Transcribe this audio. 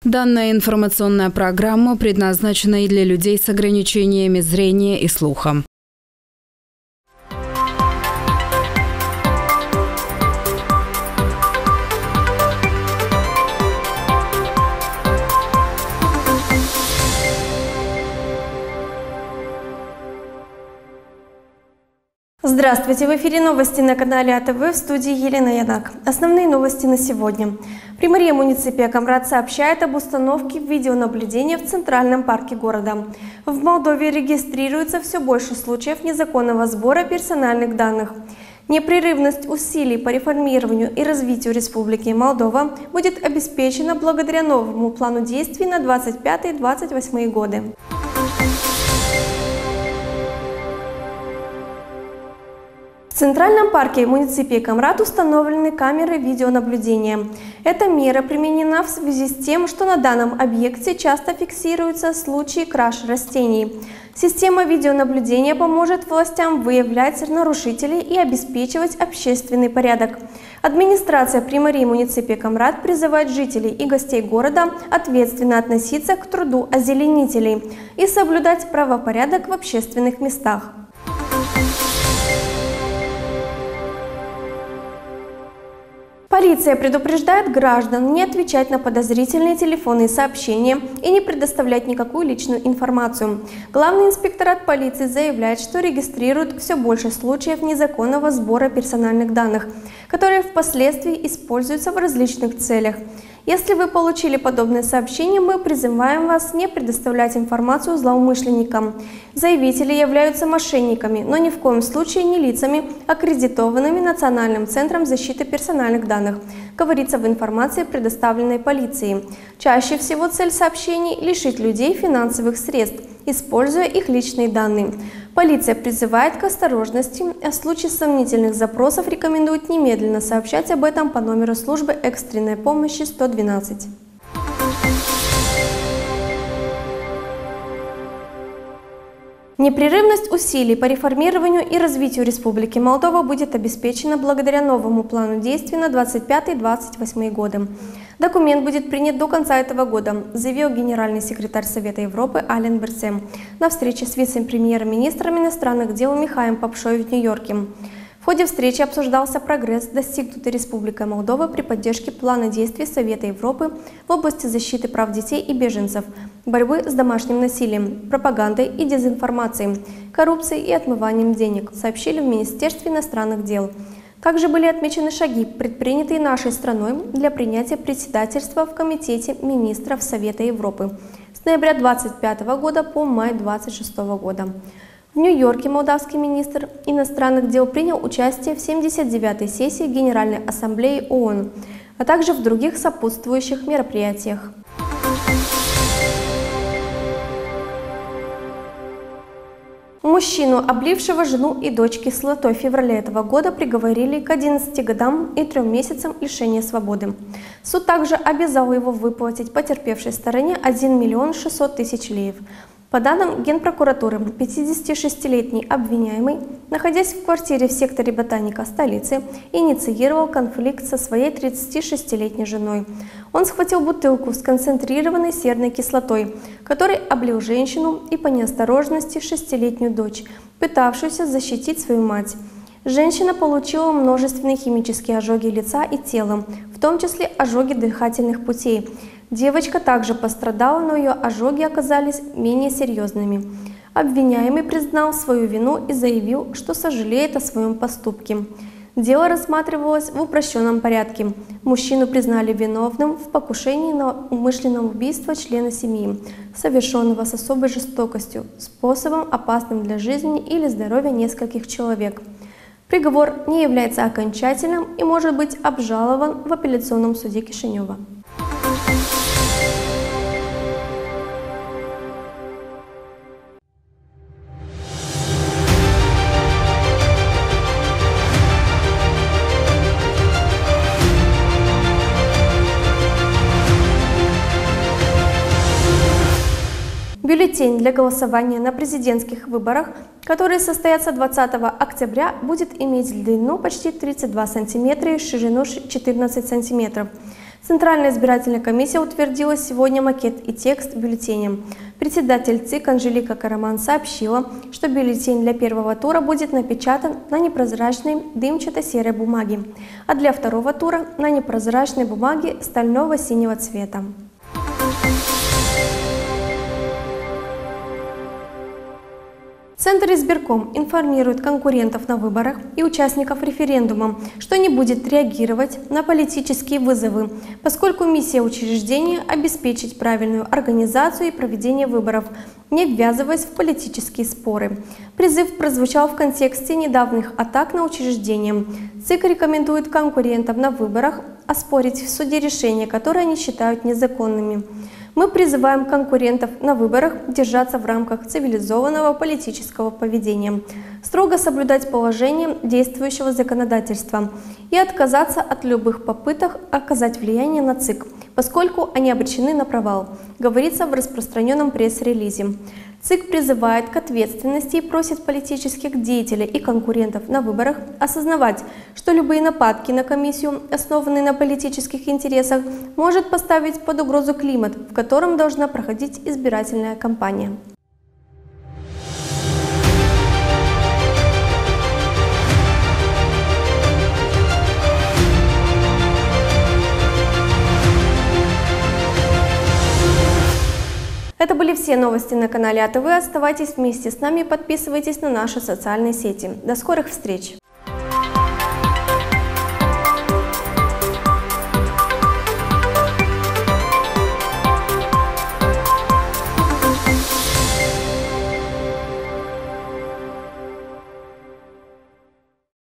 Данная информационная программа предназначена и для людей с ограничениями зрения и слуха. Здравствуйте! В эфире новости на канале АТВ, в студии Елена Янак. Основные новости на сегодня. Примария муниципия Камрад сообщает об установке видеонаблюдения в Центральном парке города. В Молдове регистрируется все больше случаев незаконного сбора персональных данных. Непрерывность усилий по реформированию и развитию Республики Молдова будет обеспечена благодаря новому плану действий на 25-28 годы. В Центральном парке муниципии Камрад установлены камеры видеонаблюдения. Эта мера применена в связи с тем, что на данном объекте часто фиксируются случаи краж растений. Система видеонаблюдения поможет властям выявлять нарушителей и обеспечивать общественный порядок. Администрация Примарии муниципия Камрад призывает жителей и гостей города ответственно относиться к труду озеленителей и соблюдать правопорядок в общественных местах. Полиция предупреждает граждан не отвечать на подозрительные телефонные сообщения и не предоставлять никакую личную информацию. Главный инспекторат полиции заявляет, что регистрирует все больше случаев незаконного сбора персональных данных, которые впоследствии используются в различных целях. Если вы получили подобное сообщение, мы призываем вас не предоставлять информацию злоумышленникам. Заявители являются мошенниками, но ни в коем случае не лицами, аккредитованными Национальным центром защиты персональных данных, говорится в информации, предоставленной полицией. Чаще всего цель сообщений – лишить людей финансовых средств, используя их личные данные. Полиция призывает к осторожности, а в случае сомнительных запросов рекомендует немедленно сообщать об этом по номеру службы экстренной помощи 112. Непрерывность усилий по реформированию и развитию Республики Молдова будет обеспечена благодаря новому плану действий на 25-28 годы. Документ будет принят до конца этого года, заявил генеральный секретарь Совета Европы Ален Берсем на встрече с вице-премьер-министром иностранных дел Михаилом Попшой в Нью-Йорке. В ходе встречи обсуждался прогресс, достигнутый Республикой Молдова при поддержке плана действий Совета Европы в области защиты прав детей и беженцев, борьбы с домашним насилием, пропагандой и дезинформацией, коррупцией и отмыванием денег, сообщили в Министерстве иностранных дел. Также были отмечены шаги, предпринятые нашей страной для принятия председательства в Комитете министров Совета Европы с ноября 2025 года по май 2026 года. В Нью-Йорке молдавский министр иностранных дел принял участие в 79-й сессии Генеральной Ассамблеи ООН, а также в других сопутствующих мероприятиях. Мужчину, облившего жену и дочь кислотой в феврале этого года, приговорили к 11 годам и 3 месяцам лишения свободы. Суд также обязал его выплатить потерпевшей стороне 1 миллион 600 тысяч леев. По данным Генпрокуратуры, 56-летний обвиняемый, находясь в квартире в секторе Ботаника столицы, инициировал конфликт со своей 36-летней женой. Он схватил бутылку с концентрированной серной кислотой, которой облил женщину и по неосторожности 6-летнюю дочь, пытавшуюся защитить свою мать. Женщина получила множественные химические ожоги лица и тела, в том числе ожоги дыхательных путей. Девочка также пострадала, но ее ожоги оказались менее серьезными. Обвиняемый признал свою вину и заявил, что сожалеет о своем поступке. Дело рассматривалось в упрощенном порядке. Мужчину признали виновным в покушении на умышленное убийство члена семьи, совершенного с особой жестокостью, способом, опасным для жизни или здоровья нескольких человек. Приговор не является окончательным и может быть обжалован в апелляционном суде Кишинева. Бюллетень для голосования на президентских выборах, которые состоятся 20 октября, будет иметь длину почти 32 см и ширину 14 см. Центральная избирательная комиссия утвердила сегодня макет и текст бюллетеня. Председатель ЦИК Анжелика Караман сообщила, что бюллетень для первого тура будет напечатан на непрозрачной дымчато-серой бумаге, а для второго тура на непрозрачной бумаге стального синего цвета. Центр избирком информирует конкурентов на выборах и участников референдума, что не будет реагировать на политические вызовы, поскольку миссия учреждения – обеспечить правильную организацию и проведение выборов, не ввязываясь в политические споры. Призыв прозвучал в контексте недавних атак на учреждение. ЦИК рекомендует конкурентам на выборах оспорить в суде решения, которые они считают незаконными. Мы призываем конкурентов на выборах держаться в рамках цивилизованного политического поведения, строго соблюдать положения действующего законодательства и отказаться от любых попыток оказать влияние на ЦИК, поскольку они обречены на провал, говорится в распространенном пресс-релизе. ЦИК призывает к ответственности и просит политических деятелей и конкурентов на выборах осознавать, что любые нападки на комиссию, основанные на политических интересах, может поставить под угрозу климат, в котором должна проходить избирательная кампания. Это были все новости на канале АТВ. Оставайтесь вместе с нами, подписывайтесь на наши социальные сети. До скорых встреч!